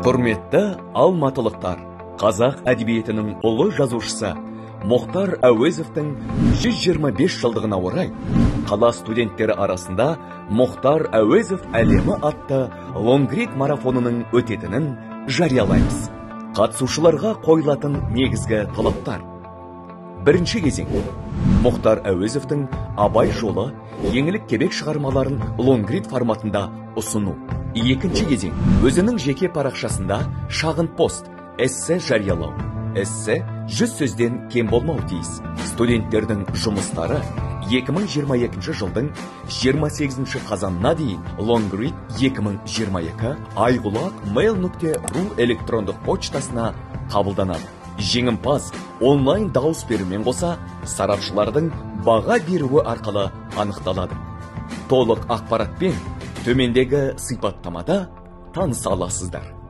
Құрметті алматылықтар, қазақ әдебиетінің ұлы жазушысы Мұхтар Әуезовтің 125 жылдығына орай қала студенттері арасында Мұхтар Әуезов әлемі атты лонгрид марафонының өтетінін жариялаймыз. Қатысушыларға қойылатын негізгі талаптар. Бірінші кезең. Мұхтар Әуезовтің Абай жолы, еңлік кебек шығармаларын лонгрид форматында ұсыну. Екінші кезең. Өзінің жеке парақшасында шағын пост, эссе жариялау. Эссе 100 сөзден кем болмау тиіс. Студенттердің жұмыстары 2022 жылдың 28 қазанына дейін Longread 2022 айғұлақ@mail.ru электрондық почтасына қабылданады. Жеңімпаз онлайн дауыс берумен қоса сарапшылардың баға беруі арқылы анықталады. Толық ақпаратпен төмендегі сипаттамада таныса аласыздар.